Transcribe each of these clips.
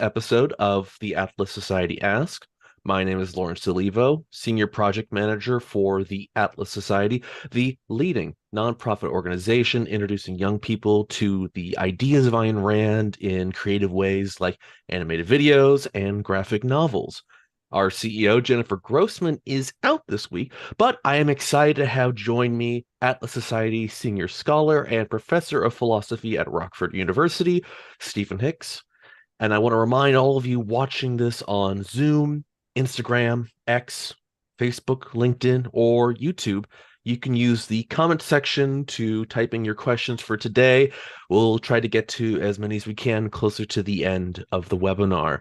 Episode of the Atlas Society Ask. My name is Lawrence DeLevo, Senior Project Manager for the Atlas Society, the leading nonprofit organization introducing young people to the ideas of Ayn Rand in creative ways like animated videos and graphic novels. Our CEO, Jennifer Grossman, is out this week, but I am excited to have join me Atlas Society Senior Scholar and Professor of Philosophy at Rockford University, Stephen Hicks. And I want to remind all of you watching this on Zoom, Instagram, X, Facebook, LinkedIn, or YouTube, you can use the comment section to type in your questions for today. We'll try to get to as many as we can closer to the end of the webinar.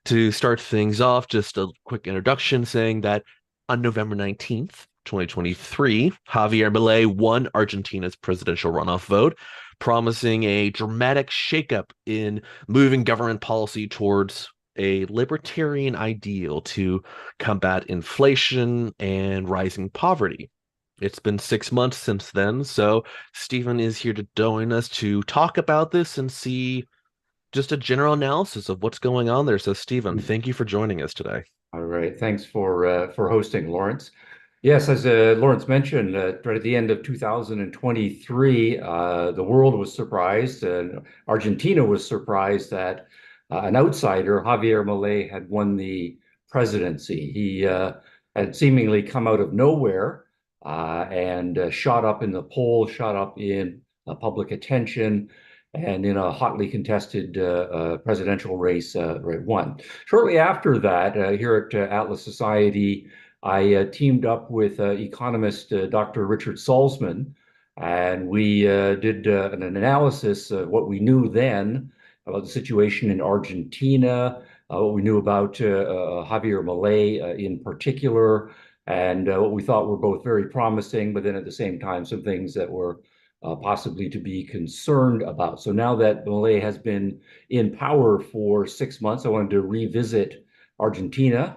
To start things off, just a quick introduction saying that on November 19th, 2023, Javier Milei won Argentina's presidential runoff vote, promising a dramatic shakeup in moving government policy towards a libertarian ideal to combat inflation and rising poverty. It's been 6 months since then, so Stephen is here to join us to talk about this and see just a general analysis of what's going on there. So, Stephen, thank you for joining us today. All right. Thanks for hosting, Lawrence. Yes, as Lawrence mentioned, right at the end of 2023, the world was surprised, and Argentina was surprised that an outsider, Javier Milei, had won the presidency. He had seemingly come out of nowhere and shot up in the polls, shot up in public attention, and in a hotly contested presidential race, won. Shortly after that, here at Atlas Society, I teamed up with economist Dr. Richard Salzman, and we did an analysis of what we knew then about the situation in Argentina, what we knew about Javier Milei in particular, and what we thought were both very promising, but then at the same time, some things that were possibly to be concerned about. So now that Milei has been in power for 6 months, I wanted to revisit Argentina,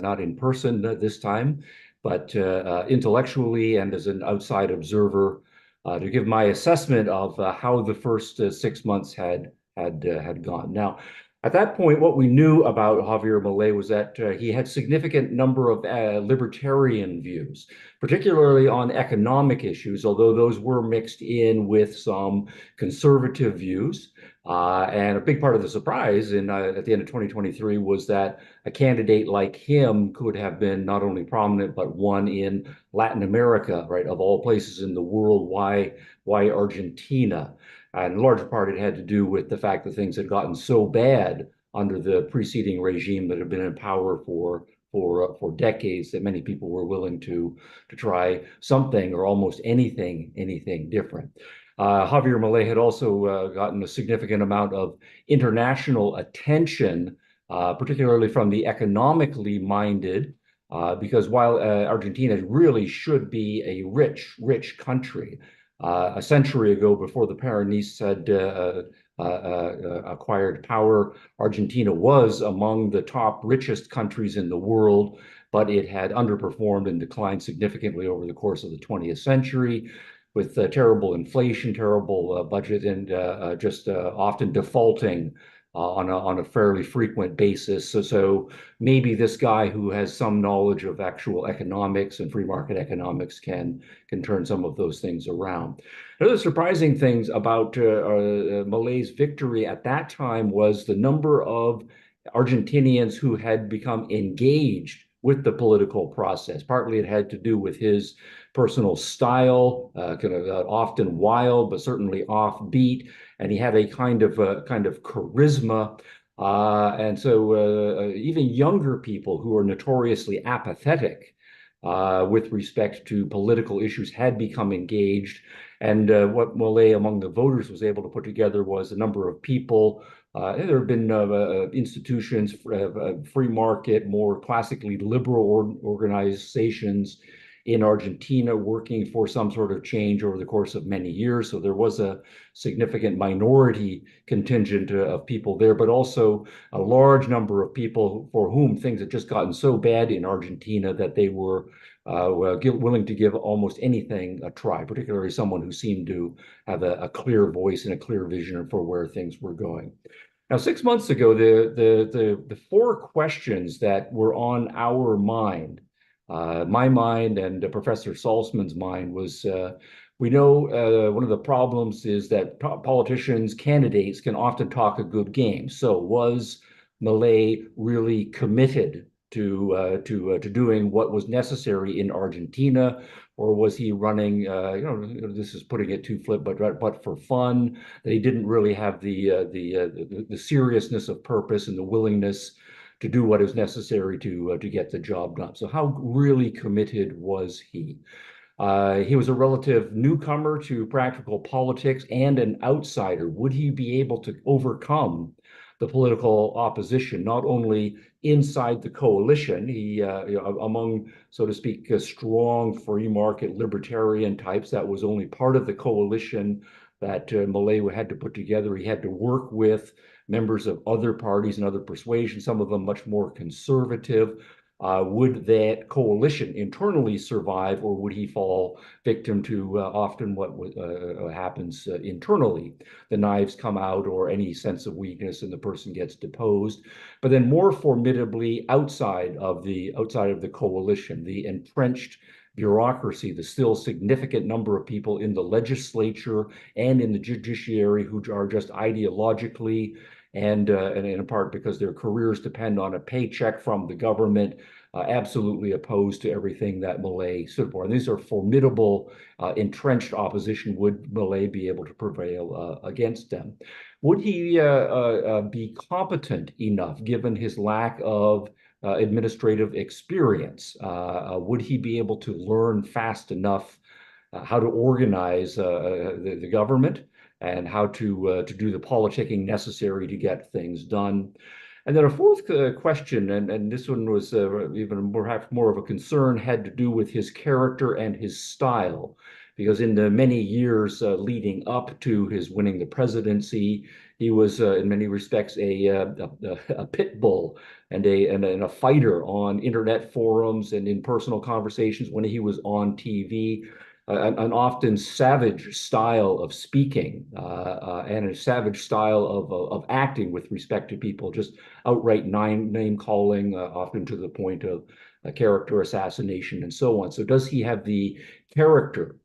not in person this time, but intellectually and as an outside observer to give my assessment of how the first 6 months had gone. Now, at that point, what we knew about Javier Milei was that he had significant number of libertarian views, particularly on economic issues, although those were mixed in with some conservative views. And a big part of the surprise at the end of 2023 was that a candidate like him could have been not only prominent, but won in Latin America, right, of all places in the world. Why Argentina? And in large part, it had to do with the fact that things had gotten so bad under the preceding regime that had been in power for decades that many people were willing to try something or almost anything different. Javier Milei had also gotten a significant amount of international attention, particularly from the economically minded, because while Argentina really should be a rich country, a century ago, before the Peronistas had acquired power, Argentina was among the top richest countries in the world, but it had underperformed and declined significantly over the course of the 20th century with terrible inflation, terrible budget, and just often defaulting on a fairly frequent basis. So maybe this guy who has some knowledge of actual economics and free market economics can turn some of those things around. Another surprising things about Milei's victory at that time was the number of Argentinians who had become engaged with the political process. Partly it had to do with his personal style, kind of often wild, but certainly offbeat, and he had a kind of charisma. And so even younger people who are notoriously apathetic with respect to political issues had become engaged. And what Milei among the voters was able to put together was a number of people. There have been institutions, free market, more classically liberal organizations in Argentina working for some sort of change over the course of many years. So there was a significant minority contingent of people there, but also a large number of people for whom things had just gotten so bad in Argentina that they were willing to give almost anything a try, particularly someone who seemed to have a clear voice and a clear vision for where things were going. Now, 6 months ago, the four questions that were on our mind, my mind and Professor Salzman's mind, was we know one of the problems is that politicians, candidates can often talk a good game. So was Milei really committed to doing what was necessary in Argentina, or was he running? This is putting it too flip, but for fun. That he didn't really have the seriousness of purpose and the willingness to do what is necessary to get the job done. So how really committed was he? He was a relative newcomer to practical politics and an outsider. Would he be able to overcome the political opposition, not only inside the coalition, among, so to speak, strong free market libertarian types, that was only part of the coalition that Milei had to put together. He had to work with members of other parties and other persuasions, some of them much more conservative. Would that coalition internally survive, or would he fall victim to often what happens internally? The knives come out, or any sense of weakness, and the person gets deposed. But then, more formidably, outside of the coalition, the entrenched bureaucracy, the still significant number of people in the legislature and in the judiciary who are just ideologically and in part because their careers depend on a paycheck from the government, absolutely opposed to everything that Milei stood for. And these are formidable, entrenched opposition. Would Milei be able to prevail against them? Would he be competent enough, given his lack of administrative experience? Would he be able to learn fast enough how to organize the government and how to do the politicking necessary to get things done? And then a fourth question, and this one was even perhaps more of a concern, had to do with his character and his style. Because in the many years leading up to his winning the presidency, he was, in many respects, a pit bull and a fighter on internet forums and in personal conversations when he was on TV. An often savage style of speaking and a savage style of acting with respect to people, just outright name calling, often to the point of character assassination and so on. So does he have the character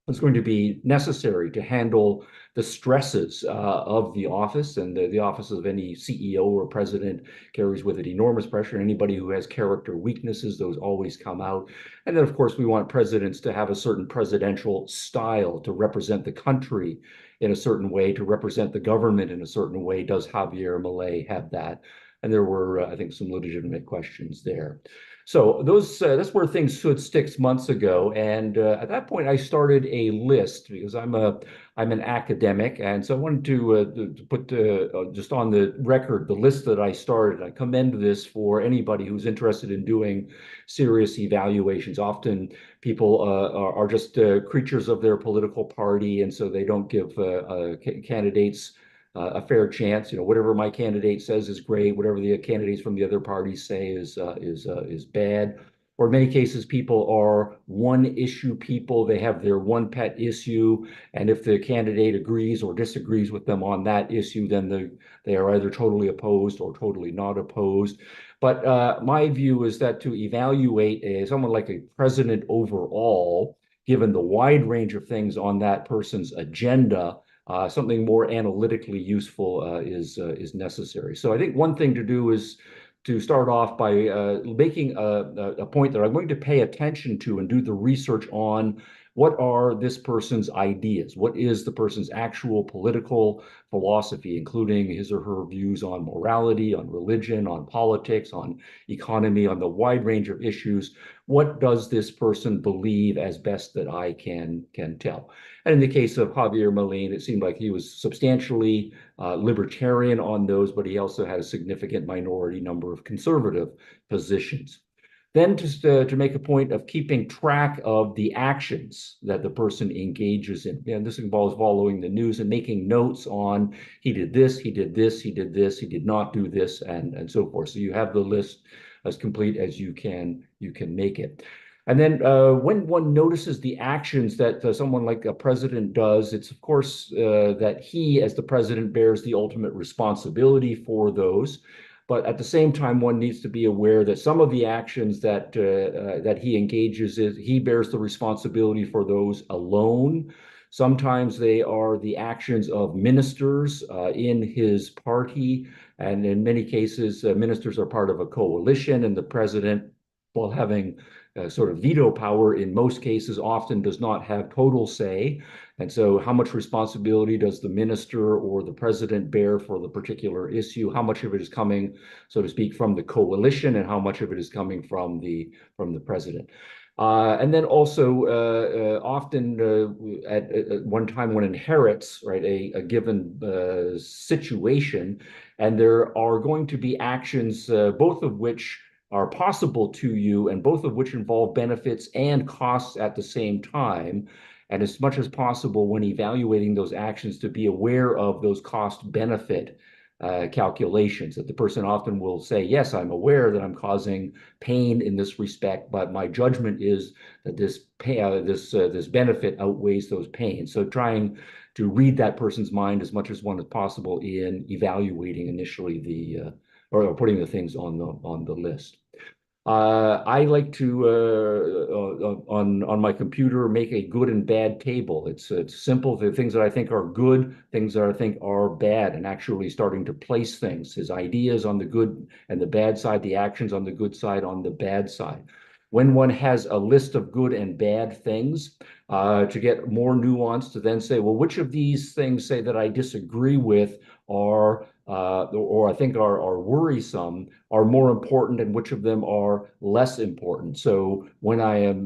that's going to be necessary to handle the stresses of the office? And the office of any CEO or president carries with it enormous pressure. Anybody who has character weaknesses, those always come out. And then, of course, we want presidents to have a certain presidential style to represent the country in a certain way, to represent the government in a certain way. Does Javier Milei have that? And there were, I think, some legitimate questions there. So that's where things stood 6 months ago. And at that point, I started a list because I'm an academic, and so I wanted to put just on the record the list that I started. I commend this for anybody who's interested in doing serious evaluations. Often people are just creatures of their political party, and so they don't give candidates a fair chance. Whatever my candidate says is great. Whatever the candidates from the other parties say is bad. Or in many cases, people are one issue people. They have their one pet issue, and if the candidate agrees or disagrees with them on that issue, then they are either totally opposed or totally not opposed. But my view is that to evaluate someone like a president overall, given the wide range of things on that person's agenda, something more analytically useful is necessary. So I think one thing to do is to start off by making a point that I'm going to pay attention to and do the research on what are this person's ideas? What is the person's actual political philosophy, including his or her views on morality, on religion, on politics, on economy, on the wide range of issues? What does this person believe as best that I can tell? And in the case of Javier Milei, it seemed like he was substantially libertarian on those, but he also had a significant minority number of conservative positions. Then just to make a point of keeping track of the actions that the person engages in. And this involves following the news and making notes on he did this, he did this, he did this, he did not do this, and so forth. So you have the list as complete as you can make it. And then when one notices the actions that someone like a president does, it's of course that he, as the president, bears the ultimate responsibility for those. But at the same time, one needs to be aware that some of the actions that he engages in, he bears the responsibility for those alone. Sometimes they are the actions of ministers in his party, and in many cases, ministers are part of a coalition, and the president, while having sort of veto power in most cases, often does not have total say. And so, how much responsibility does the minister or the president bear for the particular issue? How much of it is coming, so to speak, from the coalition, and how much of it is coming from the president? And then also, often at one time, one inherits, right, a given situation, and there are going to be actions, both of which are possible to you, and both of which involve benefits and costs at the same time. And as much as possible, when evaluating those actions, to be aware of those cost benefit calculations. That the person often will say, yes, I'm aware that I'm causing pain in this respect, but my judgment is that this benefit outweighs those pains. So trying to read that person's mind as much as one as possible in evaluating initially or putting the things on the list. I like to on my computer make a good and bad table. It's simple. The things that I think are good, things that I think are bad, and actually starting to place things. His ideas on the good and the bad side, the actions on the good side, on the bad side. When one has a list of good and bad things, to get more nuance, to then say, well, which of these things say that I disagree with are or I think are worrisome, are more important, and which of them are less important. So when I am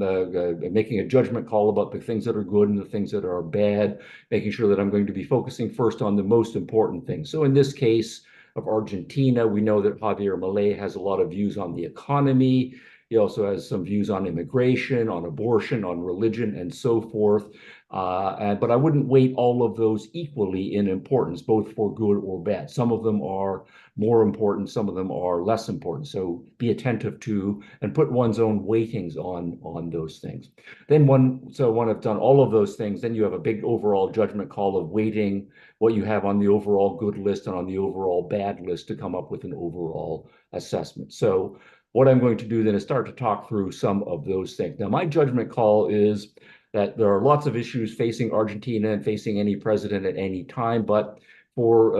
making a judgment call about the things that are good and the things that are bad, making sure that I'm going to be focusing first on the most important things. So in this case of Argentina, we know that Javier Milei has a lot of views on the economy. He also has some views on immigration, on abortion, on religion, and so forth. But I wouldn't weight all of those equally in importance, both for good or bad. Some of them are more important, some of them are less important. So be attentive to and put one's own weightings on those things. Then once I've done all of those things, then you have a big overall judgment call of weighting what you have on the overall good list and on the overall bad list to come up with an overall assessment. So what I'm going to do then is start to talk through some of those things. Now, my judgment call is that there are lots of issues facing Argentina and facing any president at any time, but for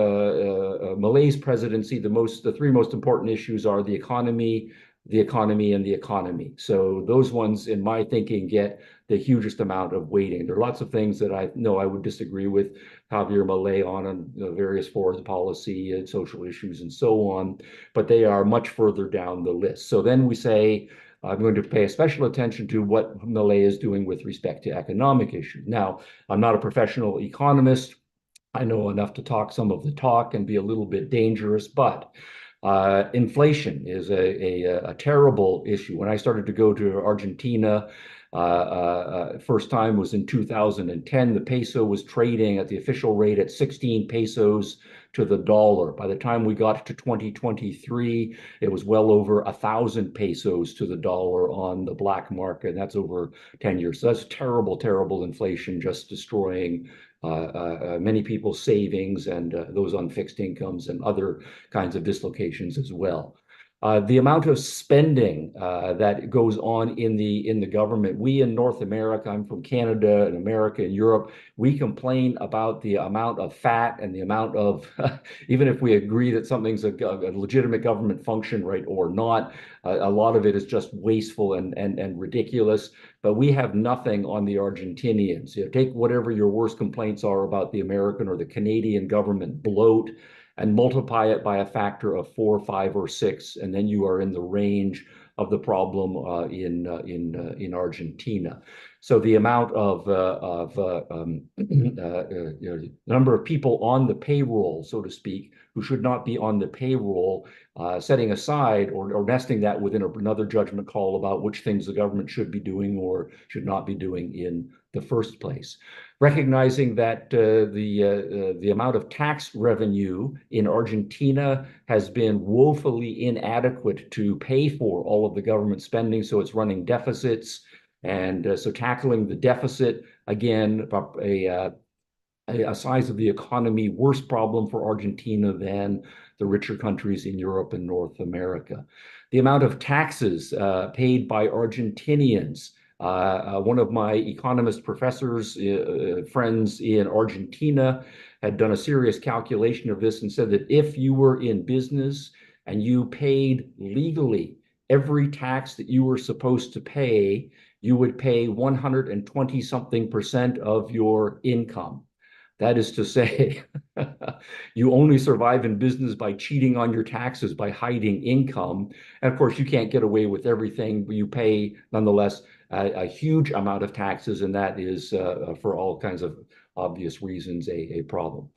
Milei's presidency, the three most important issues are the economy, and the economy. So those ones, in my thinking, get the hugest amount of weighting. There are lots of things that I know I would disagree with Javier Milei on various foreign policy and social issues and so on, but they are much further down the list. So then we say, I'm going to pay special attention to what Milei is doing with respect to economic issues. Now, I'm not a professional economist. I know enough to talk some of the talk and be a little bit dangerous, but inflation is a terrible issue. When I started to go to Argentina, first time was in 2010. The peso was trading at the official rate at 16 pesos to the dollar. By the time we got to 2023, it was well over 1,000 pesos to the dollar on the black market. And that's over 10 years. So that's terrible, terrible inflation, just destroying many people's savings and those on fixed incomes and other kinds of dislocations as well. The amount of spending that goes on in the government. We in North America, I'm from Canada and America and Europe, we complain about the amount of fat and the amount of, even if we agree that something's a legitimate government function, right, or not, a lot of it is just wasteful and ridiculous. But we have nothing on the Argentinians. Take whatever your worst complaints are about the American or the Canadian government bloat, and multiply it by a factor of 4, 5, or 6, and then you are in the range of the problem in Argentina. So the amount of number of people on the payroll, so to speak, who should not be on the payroll, setting aside or nesting that within another judgment call about which things the government should be doing or should not be doing in the first place. recognizing that the amount of tax revenue in Argentina has been woefully inadequate to pay for all of the government spending, so it's running deficits. And so tackling the deficit, again, a size of the economy worse problem for Argentina than the richer countries in Europe and North America. The amount of taxes paid by Argentinians. One of my economist professors, friends in Argentina, had done a serious calculation of this and said that if you were in business and you paid legally every tax that you were supposed to pay, you would pay 120 something percent of your income. That is to say, you only survive in business by cheating on your taxes, by hiding income. And of course, you can't get away with everything, but you pay nonetheless a huge amount of taxes, and that is, for all kinds of obvious reasons, a problem.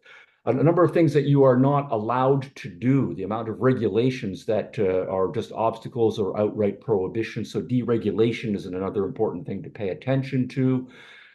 A number of things that you are not allowed to do, the amount of regulations that are just obstacles or outright prohibitions. So deregulation is another important thing to pay attention to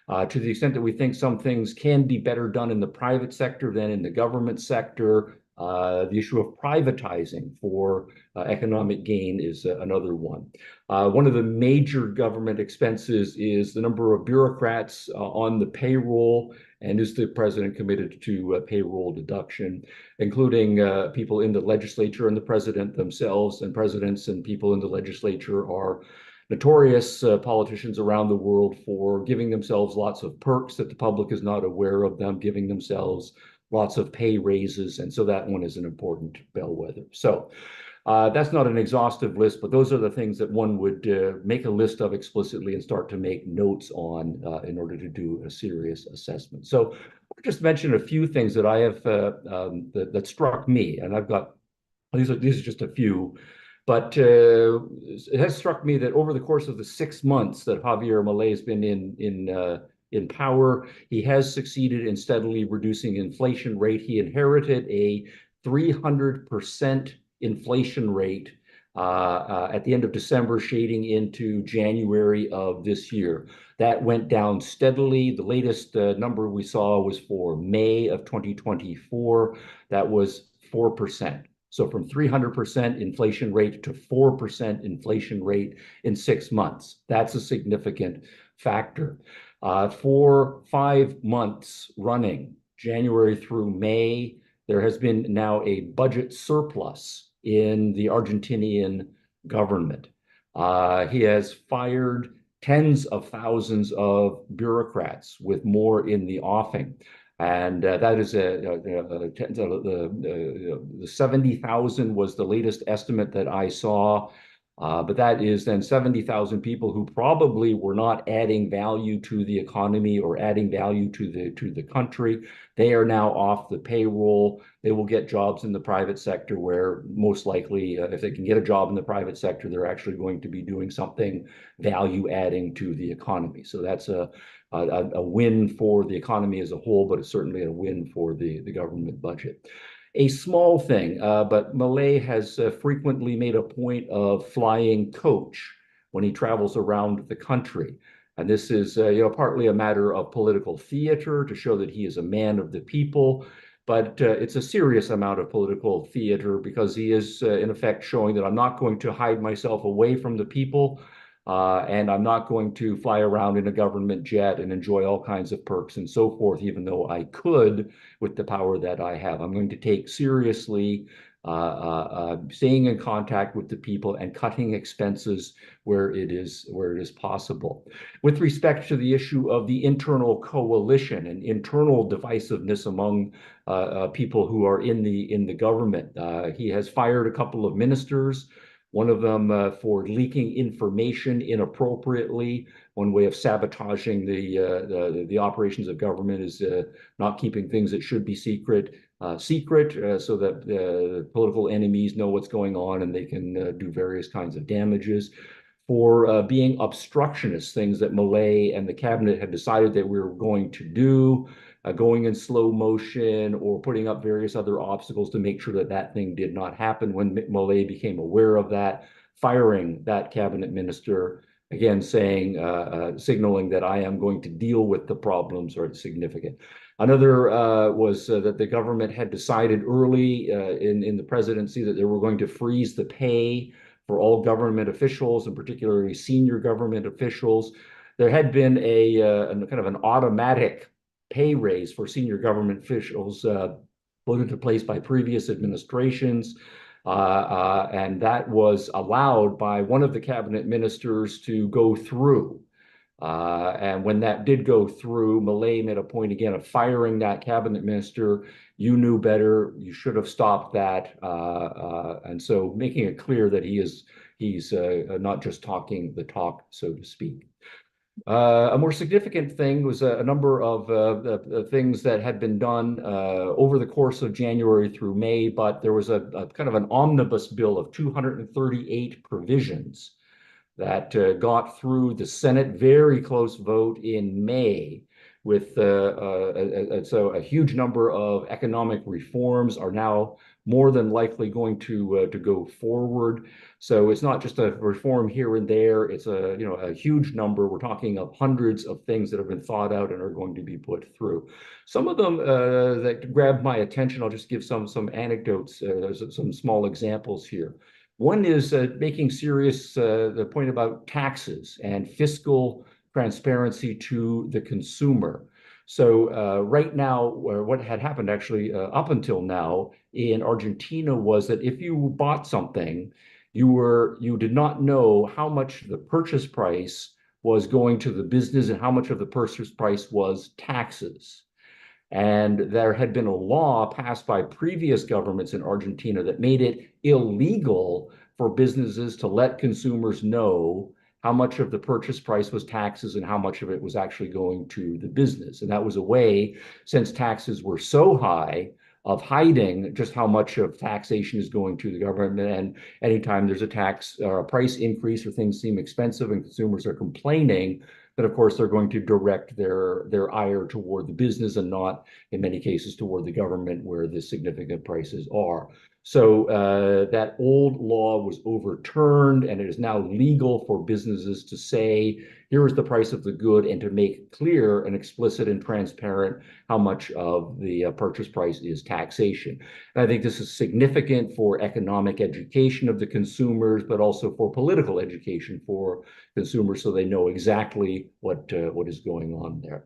the extent that we think some things can be better done in the private sector than in the government sector. The issue of privatizing for economic gain is another one. One of the major government expenses is the number of bureaucrats on the payroll, and is the president committed to payroll deduction, including people in the legislature and the president themselves. And presidents and people in the legislature are notorious politicians around the world for giving themselves lots of perks that the public is not aware of them, giving themselves lots of pay raises. And so that one is an important bellwether. So that's not an exhaustive list, but those are the things that one would make a list of explicitly and start to make notes on in order to do a serious assessment. So I'll just mention a few things that I have that struck me, and I've got these are just a few. But it has struck me that over the course of the 6 months that Javier Milei has been in power, he has succeeded in steadily reducing inflation rate. He inherited a 300% inflation rate at the end of December, shading into January of this year. That went down steadily. The latest number we saw was for May of 2024. That was 4%. So from 300% inflation rate to 4% inflation rate in 6 months. That's a significant factor. For 5 months running, January through May, there has been now a budget surplus in the Argentinian government. He has fired tens of thousands of bureaucrats with more in the offing. And that is the 70,000 was the latest estimate that I saw. But that is then 70,000 people who probably were not adding value to the economy or adding value to the country. They are now off the payroll. They will get jobs in the private sector where most likely, if they can get a job in the private sector, they're actually going to be doing something value adding to the economy. So that's a win for the economy as a whole, but it's certainly a win for the government budget. A small thing, but Milei has frequently made a point of flying coach when he travels around the country. And this is partly a matter of political theater to show that he is a man of the people, but it's a serious amount of political theater because he is in effect showing that I'm not going to hide myself away from the people. And I'm not going to fly around in a government jet and enjoy all kinds of perks and so forth, even though I could with the power that I have. I'm going to take seriously staying in contact with the people and cutting expenses where it is possible. With respect to the issue of the internal coalition and internal divisiveness among people who are in the government, he has fired a couple of ministers. One of them for leaking information inappropriately. One way of sabotaging the operations of government is not keeping things that should be secret, so that political enemies know what's going on and they can do various kinds of damages. For being obstructionists, things that Milei and the cabinet had decided that we were going to do, going in slow motion or putting up various other obstacles to make sure that that thing did not happen. When Milei became aware of that, firing that cabinet minister again saying, signaling that I am going to deal with the problems or it's significant. Another was that the government had decided early in the presidency that they were going to freeze the pay for all government officials, and particularly senior government officials. There had been a kind of an automatic pay raise for senior government officials put into place by previous administrations. And that was allowed by one of the cabinet ministers to go through. And when that did go through, Milei made a point again of firing that cabinet minister. You knew better. You should have stopped that. And so making it clear that he's not just talking the talk, so to speak. A more significant thing was a number of things that had been done over the course of January through May, but there was a kind of an omnibus bill of 238 provisions that got through the Senate, very close vote in May, with so a huge number of economic reforms are now more than likely going to go forward. So it's not just a reform here and there; it's a huge number. We're talking of hundreds of things that have been thought out and are going to be put through. Some of them that grabbed my attention. I'll just give some anecdotes, some small examples here. One is making serious the point about taxes and fiscal transparency to the consumer. So right now, what had happened actually up until now in Argentina was that if you bought something, you did not know how much the purchase price was going to the business and how much of the purchase price was taxes. And there had been a law passed by previous governments in Argentina that made it illegal for businesses to let consumers know how much of the purchase price was taxes and how much of it was actually going to the business. And that was a way, since taxes were so high, of hiding just how much of taxation is going to the government. And anytime there's a tax or a price increase or things seem expensive and consumers are complaining, then of course they're going to direct their ire toward the business and not, in many cases, toward the government where the significant prices are. So that old law was overturned, and it is now legal for businesses to say, here is the price of the good, and to make clear and explicit and transparent how much of the purchase price is taxation. And I think this is significant for economic education of the consumers, but also for political education for consumers so they know exactly what is going on there.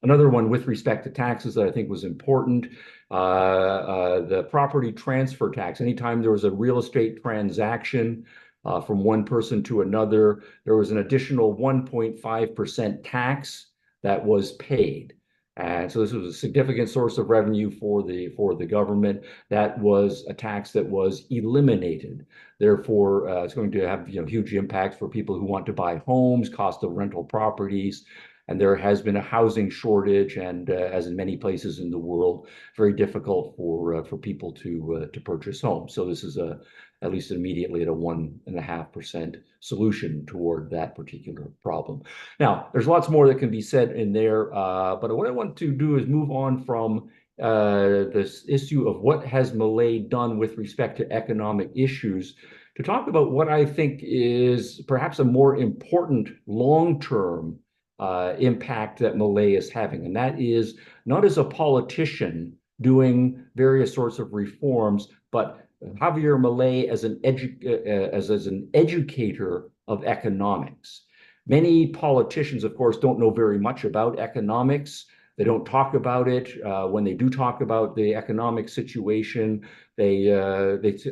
Another one with respect to taxes that I think was important, the property transfer tax. Anytime there was a real estate transaction from one person to another, there was an additional 1.5% tax that was paid. And so this was a significant source of revenue for the government. That was a tax that was eliminated. Therefore, it's going to have huge impacts for people who want to buy homes, cost of rental properties. And there has been a housing shortage, and as in many places in the world, very difficult for people to purchase homes. So this is at least immediately at a 1.5% solution toward that particular problem. Now, there's lots more that can be said in there, but what I want to do is move on from this issue of what has Milei done with respect to economic issues to talk about what I think is perhaps a more important long-term impact that Milei is having, and that is not as a politician doing various sorts of reforms, but Javier Milei as an educator of economics. Many politicians, of course, don't know very much about economics. They don't talk about it. When they do talk about the economic situation, they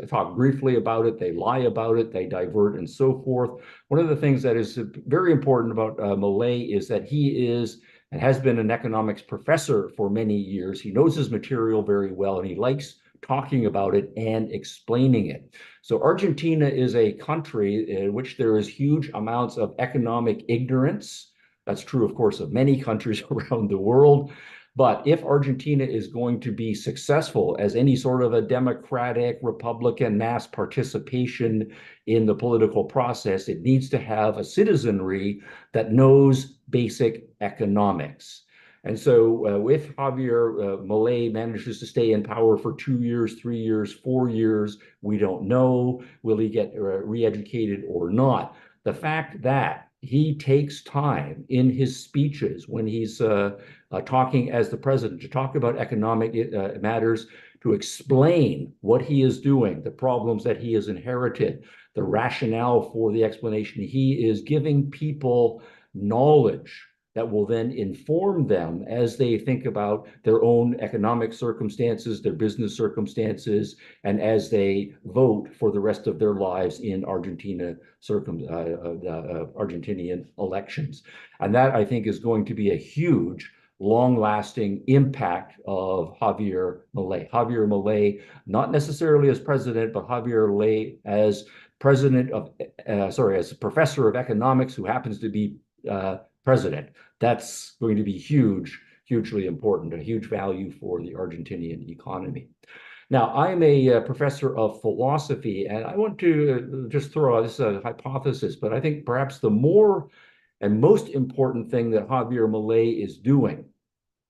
talk briefly about it, they lie about it, they divert, and so forth. One of the things that is very important about Milei is that he is and has been an economics professor for many years. He knows his material very well, and he likes talking about it and explaining it. So Argentina is a country in which there is huge amounts of economic ignorance. That's true, of course, of many countries around the world. But if Argentina is going to be successful as any sort of a democratic, Republican mass participation in the political process, it needs to have a citizenry that knows basic economics. And so if Javier Milei manages to stay in power for 2 years, 3 years, 4 years, we don't know. Will he get re-educated or not? the fact that he takes time in his speeches when he's talking as the president to talk about economic matters, to explain what he is doing, the problems that he has inherited, the rationale for the explanation. He is giving people knowledge that will then inform them as they think about their own economic circumstances, their business circumstances, and as they vote for the rest of their lives in Argentinian elections. And that, I think, is going to be a huge long-lasting impact of Javier Milei. Javier Milei, not necessarily as president, but Javier Milei as president of, as a professor of economics who happens to be president. That's going to be huge, hugely important, a huge value for the Argentinian economy. Now, I'm a professor of philosophy, and I want to just throw out this hypothesis, but I think perhaps the more and most important thing that Javier Milei is doing,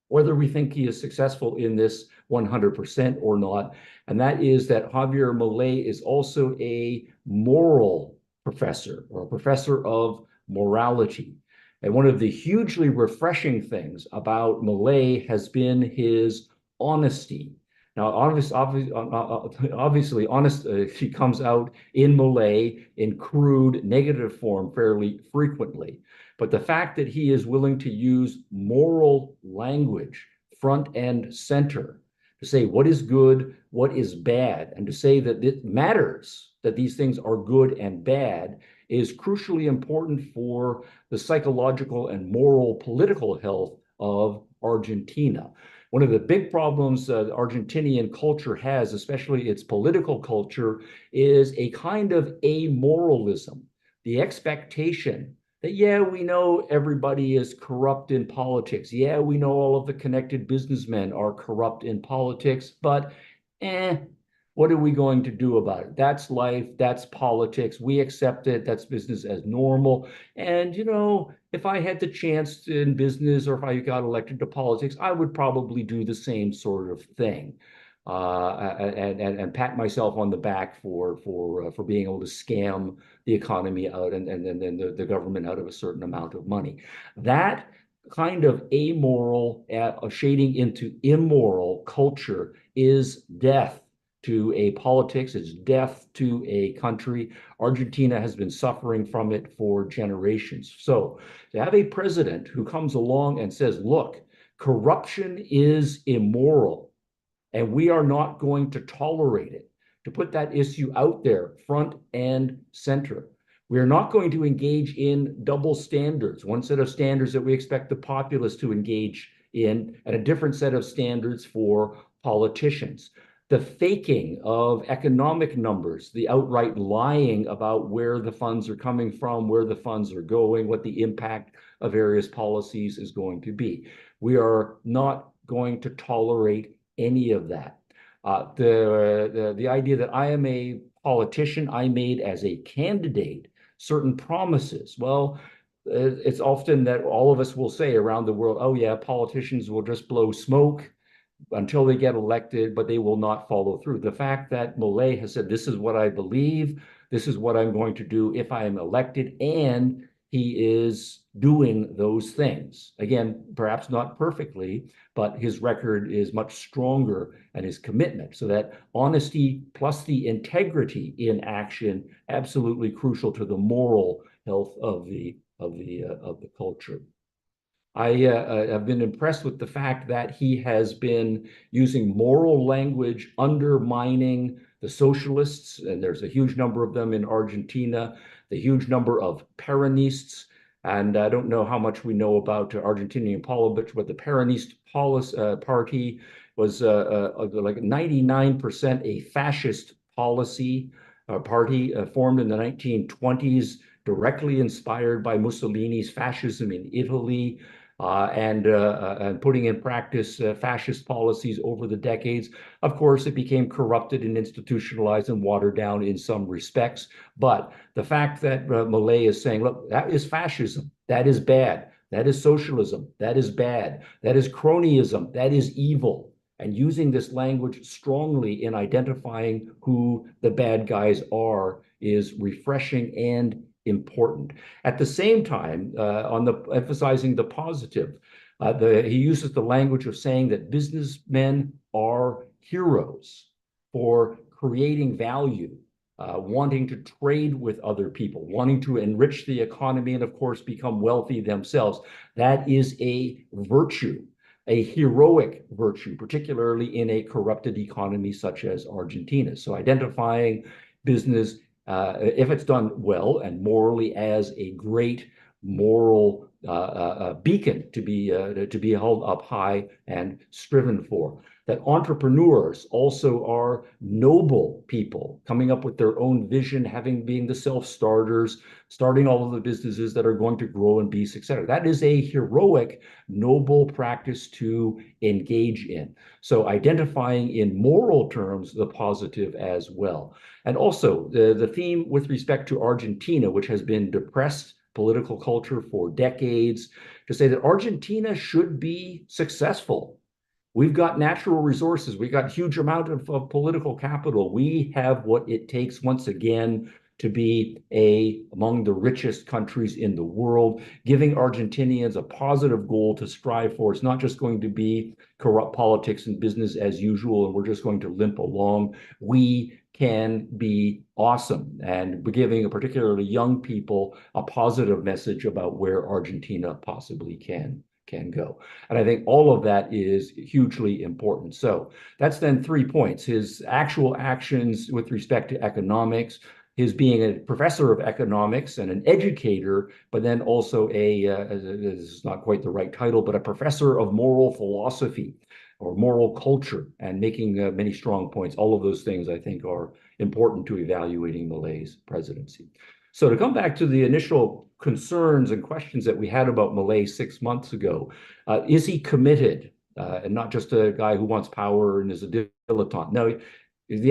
whether we think he is successful in this 100% or not, and that is that Javier Milei is also a moral professor, or a professor of morality. And one of the hugely refreshing things about Milei has been his honesty. Now, obviously, honesty comes out in Milei in crude negative form fairly frequently. But the fact that he is willing to use moral language front and center to say what is good, what is bad, and to say that it matters that these things are good and bad is crucially important for the psychological and moral political health of Argentina. One of the big problems Argentinian culture has, especially its political culture, is a kind of amoralism, the expectation that, yeah, we know everybody is corrupt in politics. Yeah, we know all of the connected businessmen are corrupt in politics, but what are we going to do about it? That's life, that's politics. We accept it, that's business as normal. And, if I had the chance in business or if I got elected to politics, I would probably do the same sort of thing. And pat myself on the back for being able to scam the economy out and the government out of a certain amount of money. That kind of amoral, shading into immoral culture is death to a politics, it's death to a country. Argentina has been suffering from it for generations. So to have a president who comes along and says, look, corruption is immoral, and we are not going to tolerate it, to put that issue out there front and center. We are not going to engage in double standards, one set of standards that we expect the populace to engage in, and a different set of standards for politicians. The faking of economic numbers, the outright lying about where the funds are coming from, where the funds are going, what the impact of various policies is going to be. We are not going to tolerate any of that. The idea that I am a politician, I made as a candidate certain promises. Well, it's often that all of us will say around the world, oh yeah, politicians will just blow smoke until they get elected, but they will not follow through. The fact that Milei has said, this is what I believe, this is what I'm going to do if I am elected, and he is doing those things. Again, perhaps not perfectly, but his record is much stronger and his commitment. So that honesty plus the integrity in action, absolutely crucial to the moral health of the culture. I have been impressed with the fact that he has been using moral language, undermining the socialists, and there's a huge number of them in Argentina, the huge number of Peronists. And I don't know how much we know about Argentinian politics, but the Peronist party was like 99% a fascist policy party formed in the 1920s, directly inspired by Mussolini's fascism in Italy. And putting in practice fascist policies over the decades. Of course, it became corrupted and institutionalized and watered down in some respects. But the fact that Milei is saying, look, that is fascism, that is bad, that is socialism, that is bad, that is cronyism, that is evil, and using this language strongly in identifying who the bad guys are is refreshing and important. At the same time, on the emphasizing the positive, he uses the language of saying that businessmen are heroes for creating value, wanting to trade with other people, wanting to enrich the economy, and of course, become wealthy themselves. That is a virtue, a heroic virtue, particularly in a corrupted economy such as Argentina. So identifying business, if it's done well and morally, as a great moral beacon to be held up high and striven for. That entrepreneurs also are noble people coming up with their own vision, being the self-starters, starting all of the businesses that are going to grow and be successful. That is a heroic, noble practice to engage in. So identifying in moral terms the positive as well. And also the theme with respect to Argentina, which has been depressed political culture for decades, to say that Argentina should be successful. We've got natural resources. We've got huge amount of political capital. We have what it takes once again to be among the richest countries in the world, giving Argentinians a positive goal to strive for. It's not just going to be corrupt politics and business as usual, and we're just going to limp along. We can be awesome, and giving particularly young people a positive message about where Argentina possibly can go. And I think all of that is hugely important. So that's then 3 points: his actual actions with respect to economics, his being a professor of economics and an educator, but then also this is not quite the right title, but a professor of moral philosophy or moral culture, and making many strong points. All of those things, I think, are important to evaluating Milei's presidency. So to come back to the initial concerns and questions that we had about Milei 6 months ago, is he committed and not just a guy who wants power and is a dilettante? No,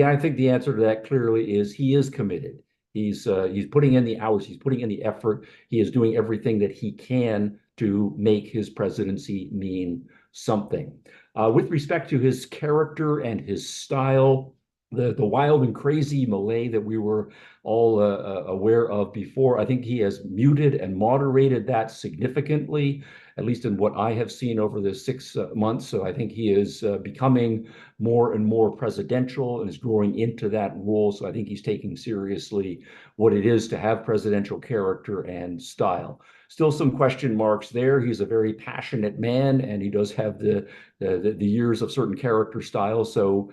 I think the answer to that clearly is he is committed. He's putting in the hours, he's putting in the effort, he is doing everything that he can to make his presidency mean something. With respect to his character and his style, the wild and crazy Milei that we were all aware of before, I think he has muted and moderated that significantly, at least in what I have seen over the 6 months. So I think he is becoming more and more presidential and is growing into that role. So I think he's taking seriously what it is to have presidential character and style. Still some question marks there. He's a very passionate man, and he does have the years of certain character style. So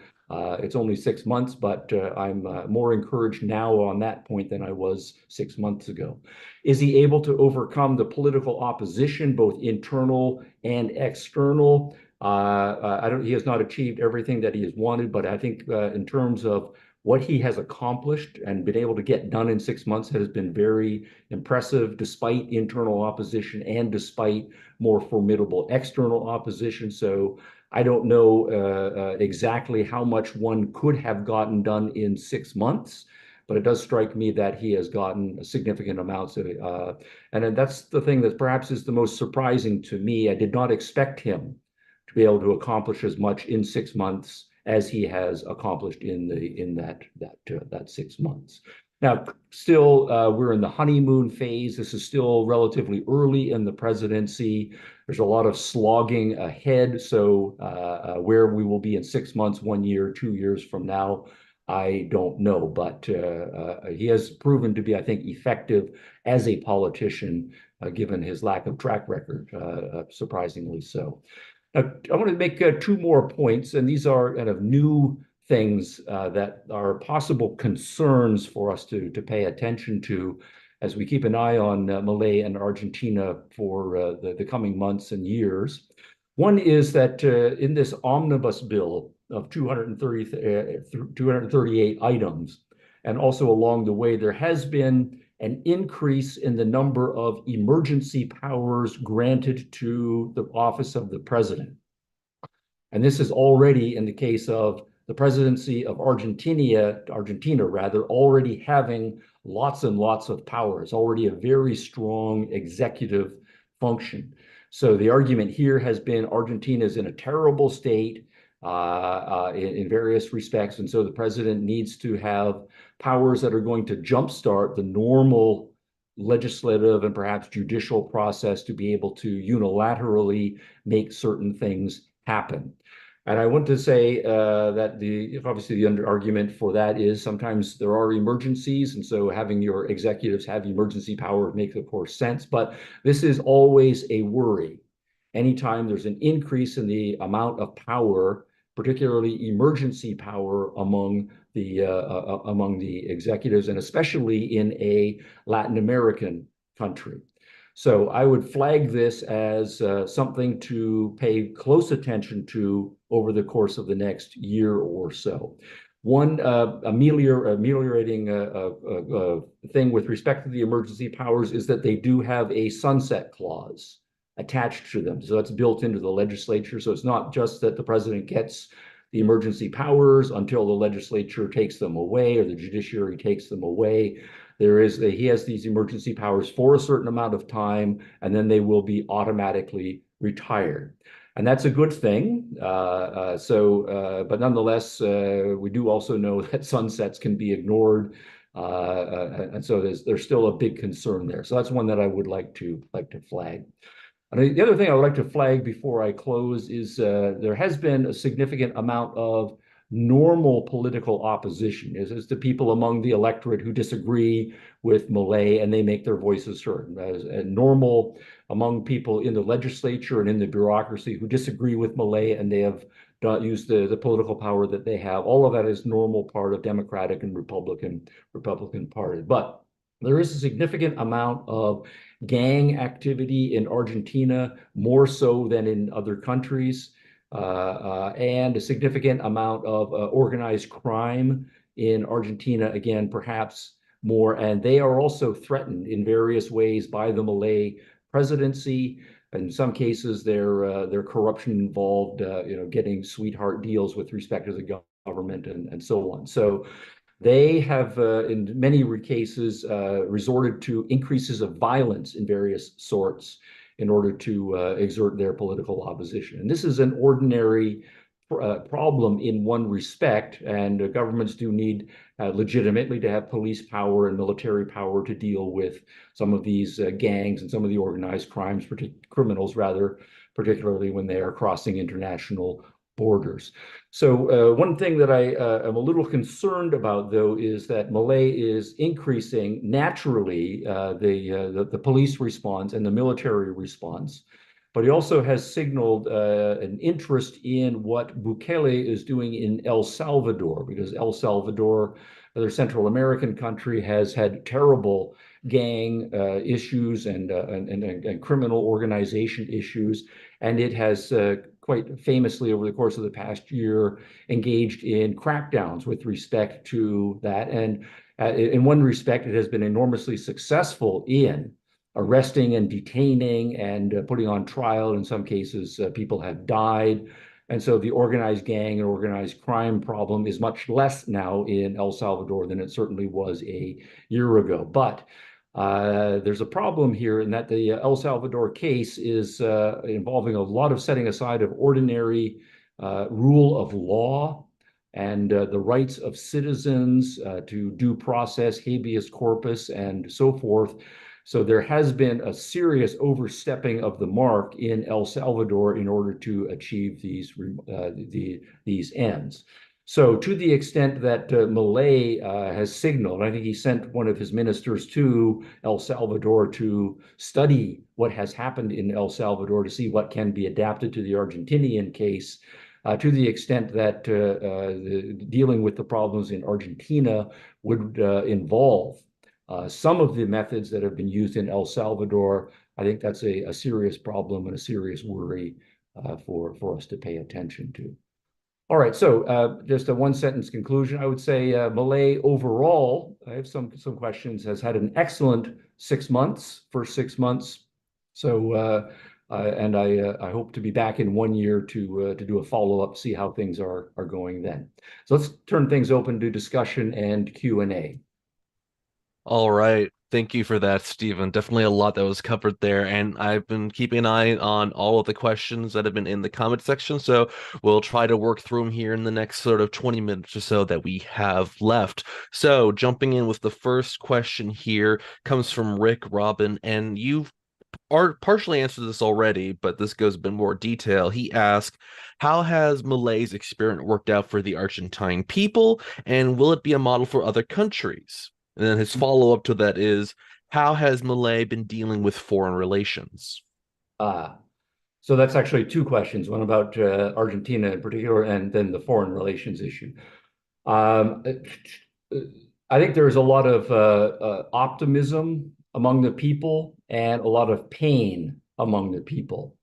it's only 6 months, but I'm more encouraged now on that point than I was 6 months ago. Is he able to overcome the political opposition, both internal and external? He has not achieved everything that he has wanted, but I think in terms of what he has accomplished and been able to get done in 6 months has been very impressive, despite internal opposition and despite more formidable external opposition. So I don't know exactly how much one could have gotten done in 6 months, but it does strike me that he has gotten significant amounts of it. And then that's the thing that perhaps is the most surprising to me. I did not expect him to be able to accomplish as much in 6 months as he has accomplished in that 6 months. Now, still, we're in the honeymoon phase. This is still relatively early in the presidency. There's a lot of slogging ahead. So where we will be in 6 months, 1 year, 2 years from now, I don't know. But he has proven to be, I think, effective as a politician, given his lack of track record, surprisingly so. Now, I want to make 2 more points, and these are kind of new things that are possible concerns for us to pay attention to as we keep an eye on Milei and Argentina for the coming months and years. One is that in this omnibus bill of 238 items, and also along the way, there has been an increase in the number of emergency powers granted to the office of the president. And this is already in the case of the presidency of Argentina rather, already having lots and lots of power. It's already a very strong executive function. So the argument here has been Argentina is in a terrible state in various respects. And so the president needs to have powers that are going to jumpstart the normal legislative and perhaps judicial process to be able to unilaterally make certain things happen. And I want to say that obviously the argument for that is sometimes there are emergencies, and so having your executives have emergency power makes, of course, sense. But this is always a worry. Anytime there's an increase in the amount of power, particularly emergency power among the executives, and especially in a Latin American country. So I would flag this as something to pay close attention to over the course of the next year or so. One ameliorating thing with respect to the emergency powers is that they do have a sunset clause attached to them. So that's built into the legislature. So it's not just that the president gets the emergency powers until the legislature takes them away or the judiciary takes them away. He has these emergency powers for a certain amount of time, and then they will be automatically retired. And that's a good thing. But nonetheless, we do also know that sunsets can be ignored. And so there's still a big concern there. So that's one that I would like to flag. And the other thing I would like to flag before I close is there has been a significant amount of normal political opposition. Is the people among the electorate who disagree with Milei and they make their voices heard. And normal among people in the legislature and in the bureaucracy who disagree with Milei and they have used the political power that they have. All of that is normal part of Democratic and Republican Party. But there is a significant amount of gang activity in Argentina, more so than in other countries, and a significant amount of organized crime in Argentina, again, perhaps more. And they are also threatened in various ways by the Milei presidency. In some cases, their corruption involved, getting sweetheart deals with respect to the government and so on. So they have, in many cases, resorted to increases of violence in various sorts in order to exert their political opposition. And this is an ordinary problem in one respect, and governments do need legitimately to have police power and military power to deal with some of these gangs and some of the organized criminals, rather, particularly when they are crossing international borders. So one thing that I am a little concerned about, though, is that Milei is increasing naturally the police response and the military response, but he also has signaled an interest in what Bukele is doing in El Salvador, because El Salvador, another Central American country, has had terrible gang issues and criminal organization issues, and it has quite famously over the course of the past year engaged in crackdowns with respect to that. And in one respect, it has been enormously successful in arresting and detaining and putting on trial. In some cases, people have died. And so the organized gang and organized crime problem is much less now in El Salvador than it certainly was a year ago. But there's a problem here in that the El Salvador case is involving a lot of setting aside of ordinary rule of law and the rights of citizens to due process, habeas corpus, and so forth. So there has been a serious overstepping of the mark in El Salvador in order to achieve these ends. So to the extent that Milei has signaled, I think he sent one of his ministers to El Salvador to study what has happened in El Salvador to see what can be adapted to the Argentinian case, to the extent that dealing with the problems in Argentina would involve some of the methods that have been used in El Salvador. I think that's a serious problem and a serious worry for us to pay attention to. All right, so just a one-sentence conclusion. I would say Milei overall, I have some questions, has had an excellent 6 months, first 6 months. So, and I hope to be back in 1 year to do a follow-up, see how things are going then. So let's turn things open to discussion and Q&A. All right. Thank you for that, Stephen. Definitely a lot that was covered there. And I've been keeping an eye on all of the questions that have been in the comment section. So we'll try to work through them here in the next sort of 20 minutes or so that we have left. So jumping in with the first question here comes from Rick Robin. And you've partially answered this already, but this goes a bit more detail. He asked, how has Malay's experiment worked out for the Argentine people, and will it be a model for other countries? And then his follow-up to that is, how has Malay been dealing with foreign relations? Uh, so that's actually two questions, one about Argentina in particular, and then the foreign relations issue. Um, I think there's a lot of optimism among the people and a lot of pain among the people.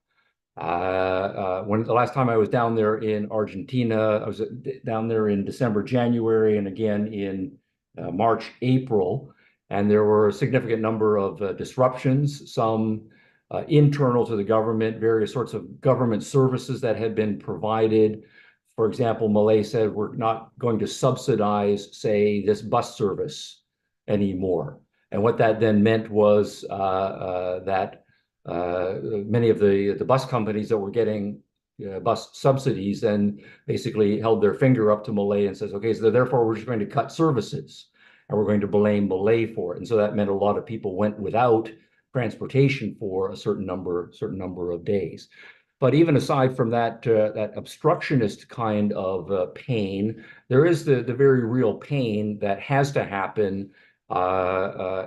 When the last time I was down there in Argentina, I was down there in December, January, and again in March, April, and there were a significant number of disruptions, some internal to the government, various sorts of government services that had been provided. For example, Malay said, we're not going to subsidize, say, this bus service anymore. And what that then meant was that many of the bus companies that were getting bus subsidies then basically held their finger up to Malay and says, okay, so therefore we're just going to cut services and we're going to blame Malay for it. And so that meant a lot of people went without transportation for a certain number of days. But even aside from that obstructionist kind of pain, there is the very real pain that has to happen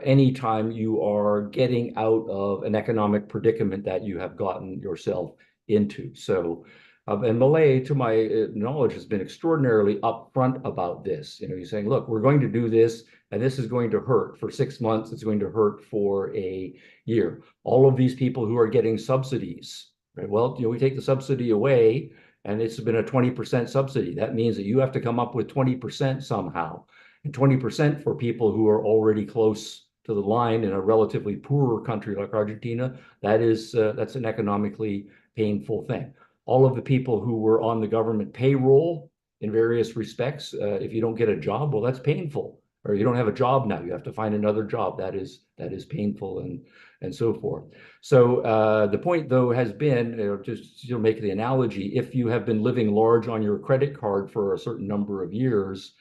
anytime you are getting out of an economic predicament that you have gotten yourself into. So, and Malay, to my knowledge, has been extraordinarily upfront about this. You know, he's saying, look, we're going to do this, and this is going to hurt for 6 months. It's going to hurt for a year. All of these people who are getting subsidies, right? Well, you know, we take the subsidy away, and it's been a 20% subsidy. That means that you have to come up with 20% somehow. And 20% for people who are already close to the line in a relatively poorer country like Argentina, that's an economically painful thing. All of the people who were on the government payroll in various respects, if you don't get a job, well, that's painful. Or you don't have a job now, you have to find another job. That is painful and so forth. So the point, though, has been, just to make the analogy, if you have been living large on your credit card for a certain number of years,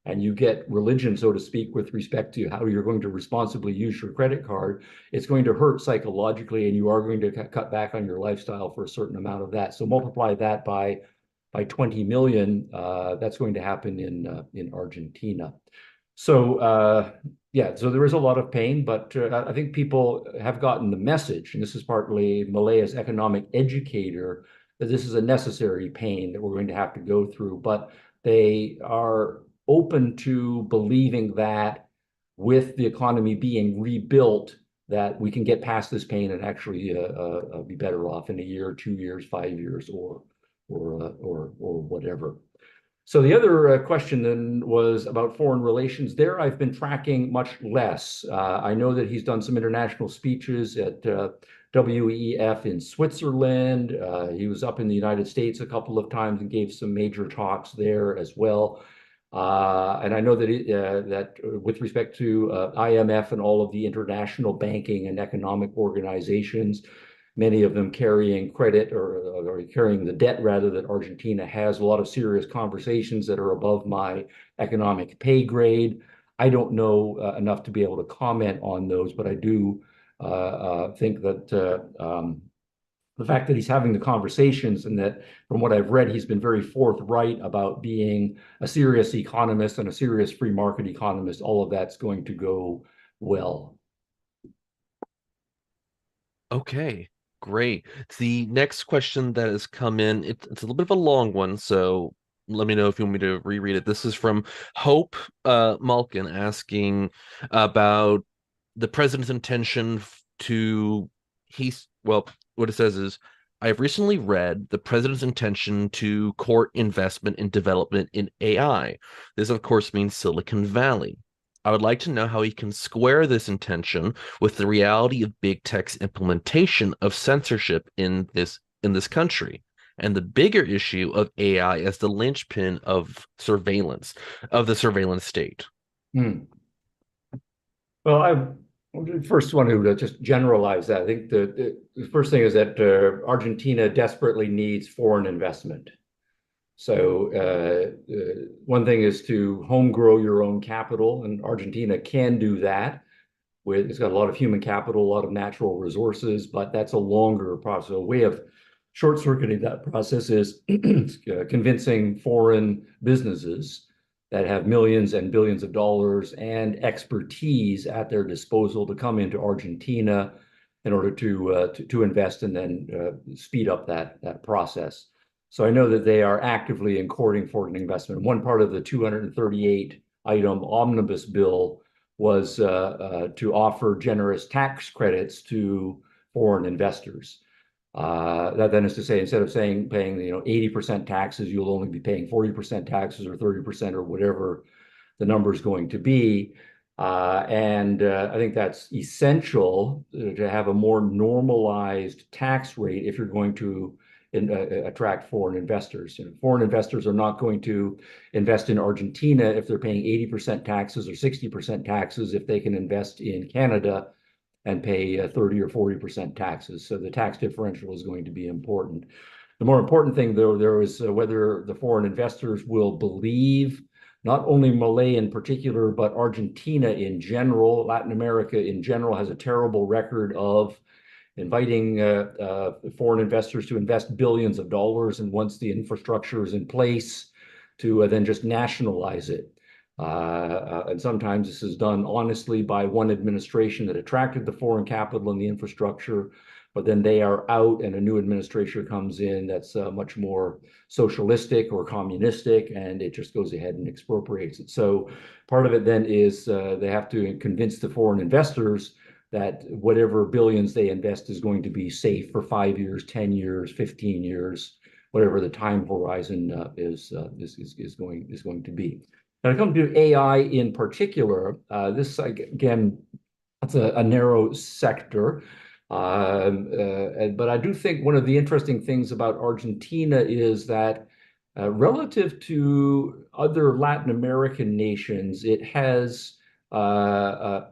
and you get religion, so to speak, with respect to how you're going to responsibly use your credit card, it's going to hurt psychologically, and you are going to cut back on your lifestyle for a certain amount of that. So multiply that by 20 million. That's going to happen in Argentina. So yeah, so there is a lot of pain, but I think people have gotten the message, and this is partly Malaya's economic educator, that this is a necessary pain that we're going to have to go through. But they are open to believing that with the economy being rebuilt, that we can get past this pain and actually be better off in a year, 2 years, 5 years, or whatever. So the other question then was about foreign relations. There, I've been tracking much less. I know that he's done some international speeches at WEF in Switzerland. He was up in the United States a couple of times and gave some major talks there as well. And I know that with respect to IMF and all of the international banking and economic organizations, many of them carrying credit or carrying the debt rather that Argentina has, a lot of serious conversations that are above my economic pay grade. I don't know enough to be able to comment on those, but I do think that the fact that he's having the conversations and that from what I've read, he's been very forthright about being a serious economist and a serious free market economist, all of that's going to go well. Okay, great. The next question that has come in, it's a little bit of a long one, so let me know if you want me to reread it. This is from Hope Malkin asking about the president's intention to well, what it says is, I have recently read the president's intention to court investment in development in AI. This, of course, means Silicon Valley. I would like to know how he can square this intention with the reality of big tech's implementation of censorship in this country, and the bigger issue of AI as the linchpin of the surveillance state. Hmm. Well, I first want to just generalize that. I think the first thing is that Argentina desperately needs foreign investment. So one thing is to home grow your own capital, and Argentina can do that. It's got a lot of human capital, a lot of natural resources, but that's a longer process. A way of short-circuiting that process is convincing foreign businesses that have millions and billions of dollars and expertise at their disposal to come into Argentina in order to invest and then speed up that process. So I know that they are actively in courting foreign investment. One part of the 238 item omnibus bill was to offer generous tax credits to foreign investors. That then is to say, instead of paying 80% taxes, you'll only be paying 40% taxes or 30% or whatever the number is going to be. And I think that's essential to have a more normalized tax rate if you're going to attract foreign investors. Foreign investors are not going to invest in Argentina if they're paying 80% taxes or 60% taxes if they can invest in Canada and pay 30 or 40% taxes. So the tax differential is going to be important. The more important thing, though, there is whether the foreign investors will believe not only Milei in particular, but Argentina in general. Latin America in general has a terrible record of inviting foreign investors to invest billions of dollars, and once the infrastructure is in place, to then just nationalize it. And sometimes this is done honestly by one administration that attracted the foreign capital and the infrastructure, but then they are out and a new administration comes in that's much more socialistic or communistic, and it just goes ahead and expropriates it. So part of it then is they have to convince the foreign investors that whatever billions they invest is going to be safe for 5 years, 10 years, 15 years, whatever the time horizon is going to be. When it comes to AI in particular, this again, that's a narrow sector. But I do think one of the interesting things about Argentina is that relative to other Latin American nations, it has a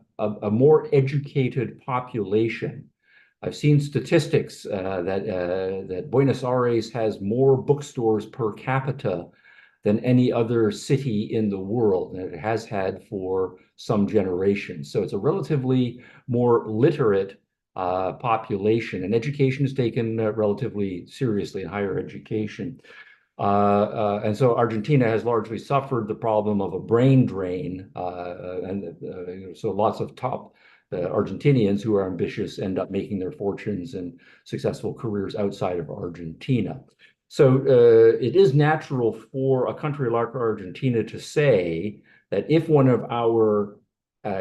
more educated population. I've seen statistics that Buenos Aires has more bookstores per capita than any other city in the world, and it has had for some generations. So it's a relatively more literate population, and education is taken relatively seriously in higher education. And so Argentina has largely suffered the problem of a brain drain. So lots of top Argentinians who are ambitious end up making their fortunes and successful careers outside of Argentina. So it is natural for a country like Argentina to say that if one of our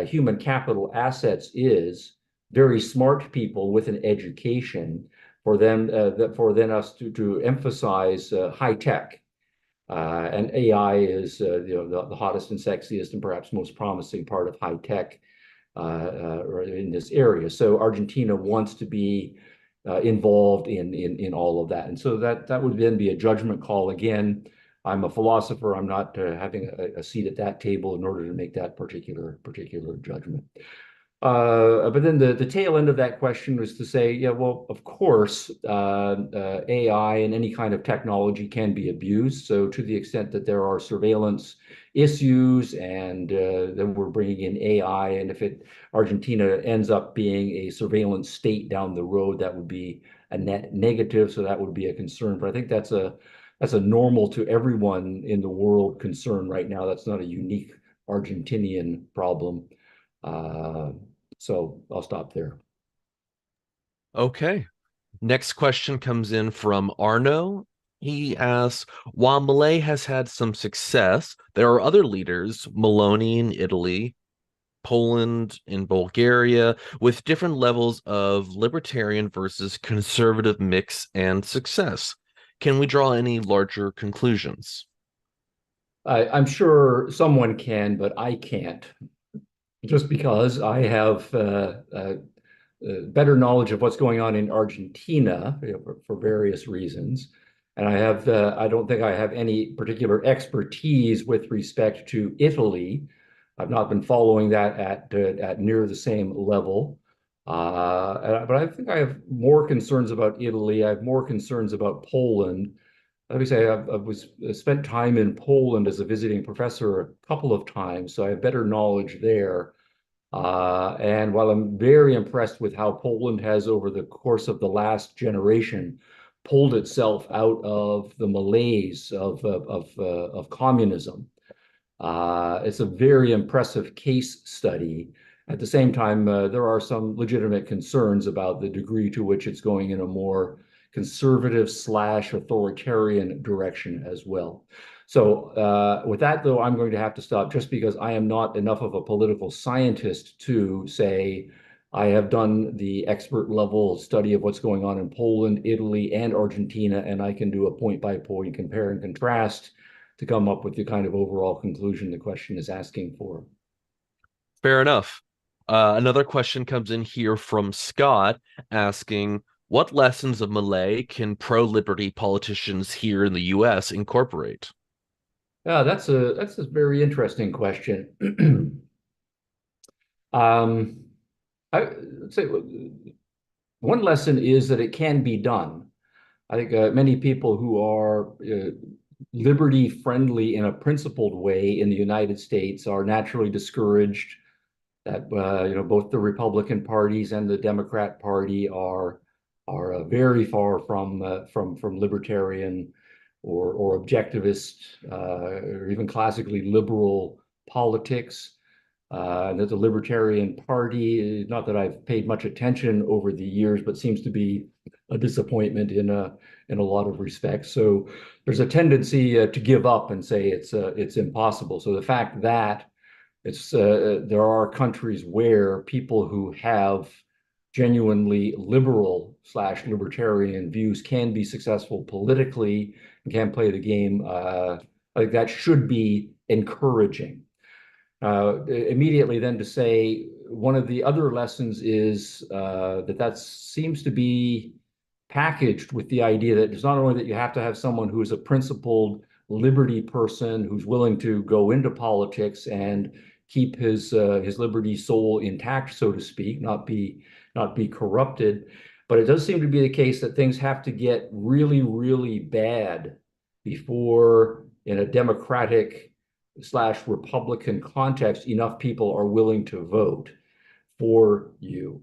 human capital assets is very smart people with an education, for them us to emphasize high tech. And AI is the hottest and sexiest and perhaps most promising part of high tech in this area. So Argentina wants to be involved in all of that. And so that would then be a judgment call. Again, I'm a philosopher. I'm not having a seat at that table in order to make that particular judgment. But then the tail end of that question was to say, yeah, well, of course, AI and any kind of technology can be abused. So to the extent that there are surveillance issues, and then we're bringing in AI, and if Argentina ends up being a surveillance state down the road, that would be a net negative. So that would be a concern. But I think that's a normal to everyone in the world concern right now. That's not a unique Argentinian problem. So I'll stop there. Okay. Next question comes in from Arno. He asks, while Milei has had some success, there are other leaders, Meloni in Italy, Poland, in Bulgaria, with different levels of libertarian versus conservative mix and success. Can we draw any larger conclusions? I'm sure someone can, but I can't, just because I have better knowledge of what's going on in Argentina, for various reasons. And I don't think I have any particular expertise with respect to Italy. I've not been following that at near the same level. But I think I have more concerns about Italy. I have more concerns about Poland. Let me say, I spent time in Poland as a visiting professor a couple of times, so I have better knowledge there. And while I'm very impressed with how Poland has, over the course of the last generation, pulled itself out of the malaise of communism, it's a very impressive case study. At the same time, there are some legitimate concerns about the degree to which it's going in a more conservative slash authoritarian direction as well. So, with that, though, I'm going to have to stop just because I am not enough of a political scientist to say I have done the expert level study of what's going on in Poland, Italy, and Argentina, and I can do a point by point compare and contrast to come up with the kind of overall conclusion the question is asking for. Fair enough. Another question comes in here from Scott asking, what lessons of Milei can pro-liberty politicians here in the US incorporate? Yeah, that's a very interesting question. um, I'd say one lesson is that it can be done. I think many people who are liberty friendly in a principled way in the United States are naturally discouraged that both the Republican parties and the Democrat Party are very far from libertarian or objectivist or even classically liberal politics. And that the Libertarian Party, not that I've paid much attention over the years, but seems to be a disappointment in a lot of respects. So there's a tendency to give up and say it's impossible. So the fact that there are countries where people who have genuinely liberal slash libertarian views can be successful politically and can play the game. I think that should be encouraging. Immediately then to say one of the other lessons is that seems to be packaged with the idea that it's not only that you have to have someone who is a principled liberty person who's willing to go into politics and keep his liberty soul intact, so to speak, not be corrupted. But it does seem to be the case that things have to get really, really bad before, in a democratic slash Republican context, enough people are willing to vote for you.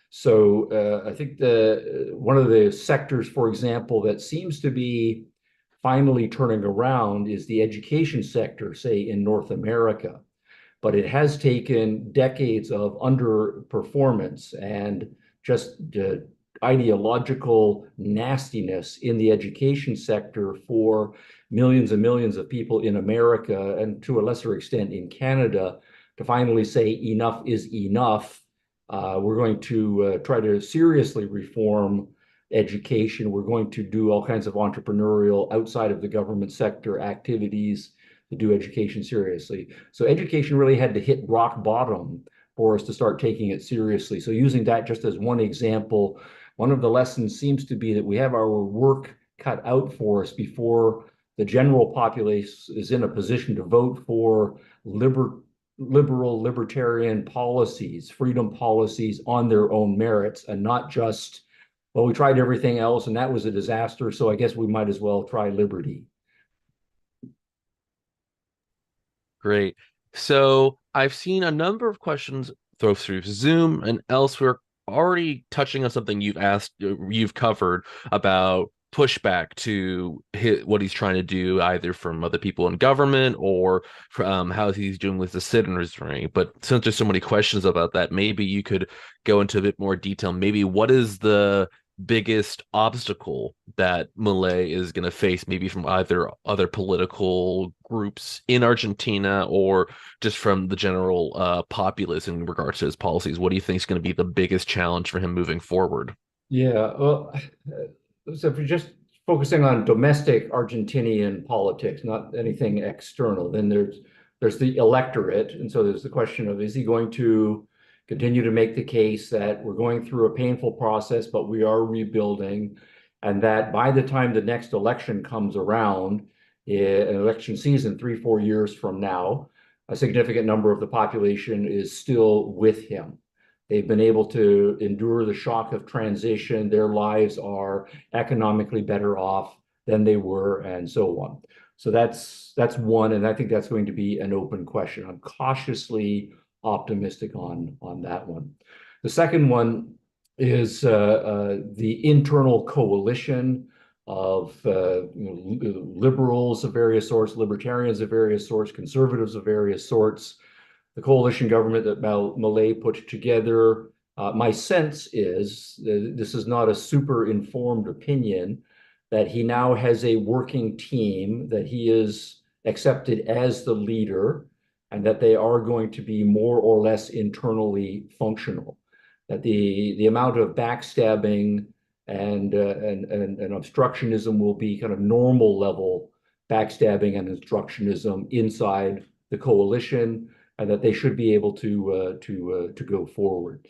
So I think one of the sectors, for example, that seems to be finally turning around is the education sector, say in North America. But it has taken decades of underperformance and just ideological nastiness in the education sector for millions and millions of people in America and to a lesser extent in Canada to finally say enough is enough. We're going to try to seriously reform education. We're going to do all kinds of entrepreneurial outside of the government sector activities to do education seriously. So education really had to hit rock bottom for us to start taking it seriously. So using that just as one example, one of the lessons seems to be that we have our work cut out for us before the general populace is in a position to vote for liberal libertarian policies, freedom policies on their own merits, and not just, well, we tried everything else and that was a disaster, so I guess we might as well try liberty. Great. So I've seen a number of questions throw through Zoom and elsewhere already touching on something you've covered about pushback to what he's trying to do, either from other people in government or from how he's doing with the citizenry. But since there's so many questions about that, maybe you could go into a bit more detail. Maybe what is the biggest obstacle that Milei is going to face, maybe from either other political groups in Argentina or just from the general populace in regards to his policies? What do you think is going to be the biggest challenge for him moving forward? Yeah, well, so if you're just focusing on domestic Argentinian politics, not anything external, then there's the electorate, and so there's the question of, is he going to continue to make the case that we're going through a painful process, but we are rebuilding, and that by the time the next election comes around, an election season 3, 4 years from now, a significant number of the population is still with him. They've been able to endure the shock of transition. Their lives are economically better off than they were, and so on. So that's one, and I think that's going to be an open question. I'm cautiously optimistic on that one. The second one is the internal coalition of liberals of various sorts, libertarians of various sorts, conservatives of various sorts. The coalition government that Milei put together. My sense is, this is not a super informed opinion, that he now has a working team, that he is accepted as the leader, and that they are going to be more or less internally functional. That the amount of backstabbing and obstructionism will be kind of normal level backstabbing and obstructionism inside the coalition, and that they should be able to go forward.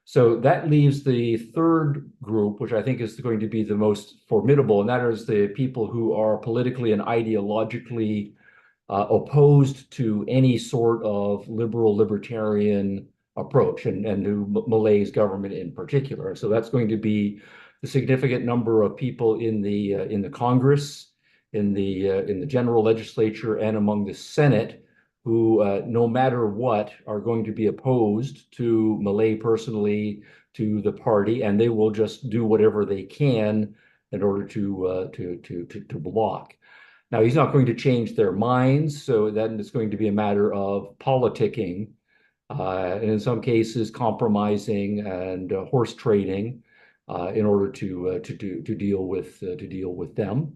So that leaves the third group, which I think is going to be the most formidable, and that is the people who are politically and ideologically opposed to any sort of liberal libertarian approach, and to Milei's government in particular. So that's going to be the significant number of people in the Congress, in the general legislature, and among the Senate, who, no matter what, are going to be opposed to Milei personally, to the party, and they will just do whatever they can in order to block. Now, he's not going to change their minds, so then it's going to be a matter of politicking, and in some cases compromising and horse trading in order to deal with them.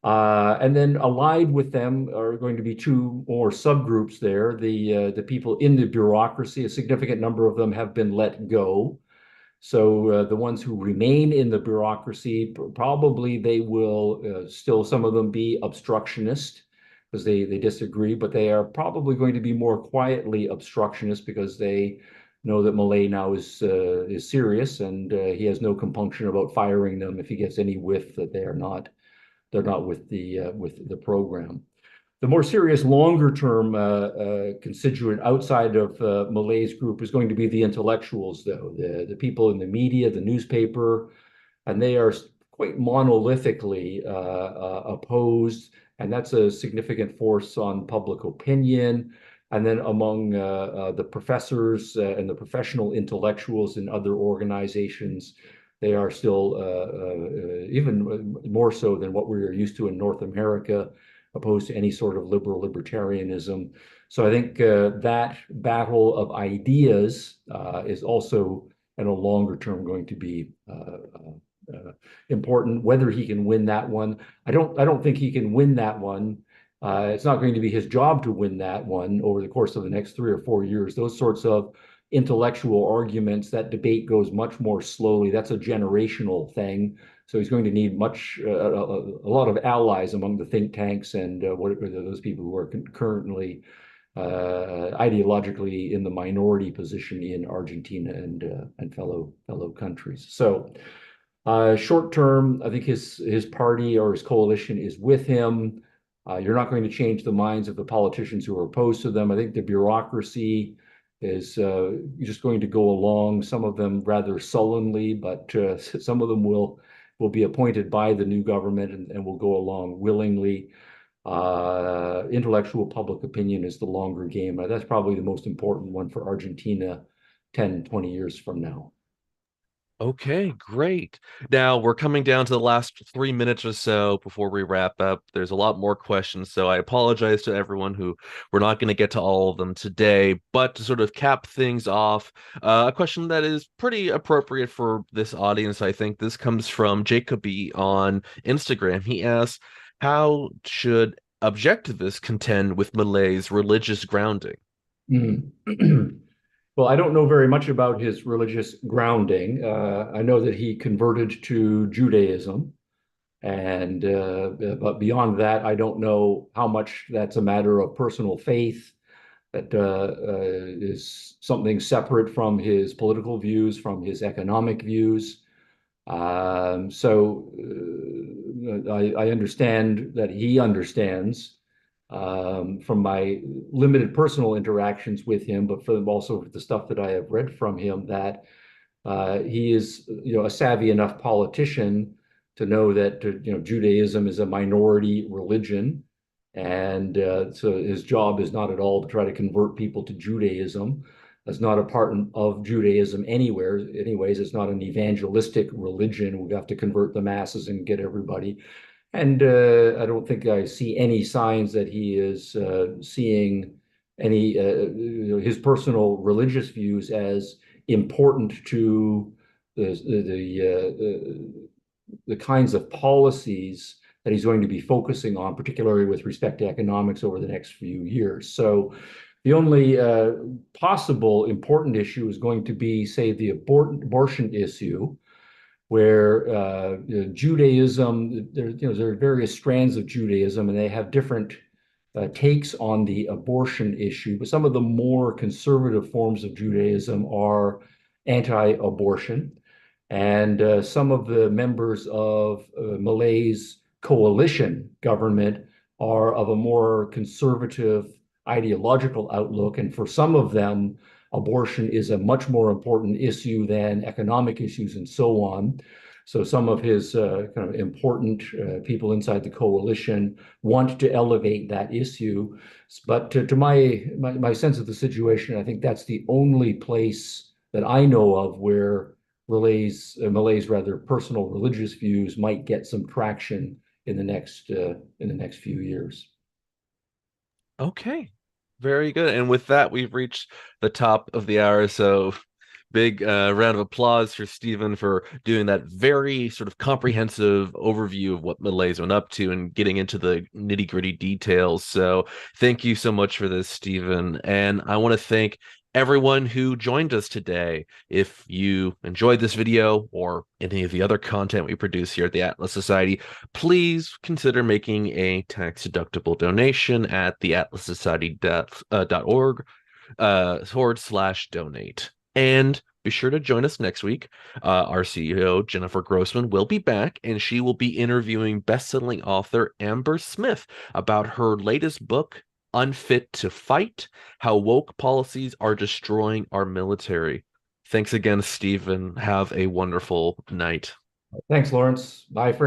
And then allied with them are going to be two more subgroups there. The people in the bureaucracy, a significant number of them have been let go. So the ones who remain in the bureaucracy, probably they will still, some of them, be obstructionist because they disagree, but they are probably going to be more quietly obstructionist because they know that Milei now is serious, and he has no compunction about firing them if he gets any whiff that they're not with the program. The more serious, longer term constituent outside of Milei's group is going to be the intellectuals, though, the people in the media, the newspaper, and they are quite monolithically opposed, and that's a significant force on public opinion. And then among the professors and the professional intellectuals in other organizations, they are still even more so than what we're used to in North America, opposed to any sort of liberal libertarianism. So I think that battle of ideas is also, in a longer term, going to be important. Whether he can win that one, I don't think he can win that one. It's not going to be his job to win that one over the course of the next 3 or 4 years. Those sorts of intellectual arguments, that debate goes much more slowly. That's a generational thing. So he's going to need a lot of allies among the think tanks and those people who are currently ideologically in the minority position in Argentina and fellow countries. So short term, I think his party or his coalition is with him. You're not going to change the minds of the politicians who are opposed to them. I think the bureaucracy is just going to go along, some of them rather sullenly, but some of them will be appointed by the new government and will go along willingly. Intellectual public opinion is the longer game. That's probably the most important one for Argentina 10, 20 years from now. Okay, great. Now we're coming down to the last 3 minutes or so before we wrap up. There's a lot more questions, so I apologize to everyone who we're not going to get to all of them today. But to sort of cap things off, a question that is pretty appropriate for this audience, I think. This comes from Jacoby on Instagram. He asks, how should objectivists contend with Milei's religious grounding? Mm. Well, I don't know very much about his religious grounding. I know that he converted to Judaism, and but beyond that, I don't know how much that's a matter of personal faith, that is something separate from his political views, from his economic views. So I understand that he understands from my limited personal interactions with him, but from also the stuff that I have read from him, that he is, a savvy enough politician to know that Judaism is a minority religion, and so his job is not at all to try to convert people to Judaism. That's not a part of Judaism anywhere. Anyways, it's not an evangelistic religion. We have to convert the masses and get everybody. And I don't think I see any signs that he is seeing any his personal religious views as important to the kinds of policies that he's going to be focusing on, particularly with respect to economics over the next few years. So the only possible important issue is going to be, say, the abortion issue, where Judaism, there are various strands of Judaism, and they have different takes on the abortion issue. But some of the more conservative forms of Judaism are anti-abortion, and some of the members of Milei's coalition government are of a more conservative ideological outlook, and for some of them, abortion is a much more important issue than economic issues and so on. So some of his kind of important people inside the coalition want to elevate that issue. But to my sense of the situation, I think that's the only place that I know of where Milei's rather personal religious views might get some traction in the next few years. Okay, very good. And with that, we've reached the top of the hour. So big round of applause for Stephen for doing that very sort of comprehensive overview of what Milei's went up to and getting into the nitty-gritty details. So thank you so much for this, Stephen. And I want to thank everyone who joined us today. If you enjoyed this video or any of the other content we produce here at the Atlas Society, please consider making a tax-deductible donation at theatlassociety.org /donate. And be sure to join us next week. Our CEO, Jennifer Grossman, will be back, and she will be interviewing best-selling author Amber Smith about her latest book, Unfit to Fight: How Woke Policies Are Destroying Our Military. Thanks again, Stephen. Have a wonderful night. Thanks, Lawrence. Bye for now.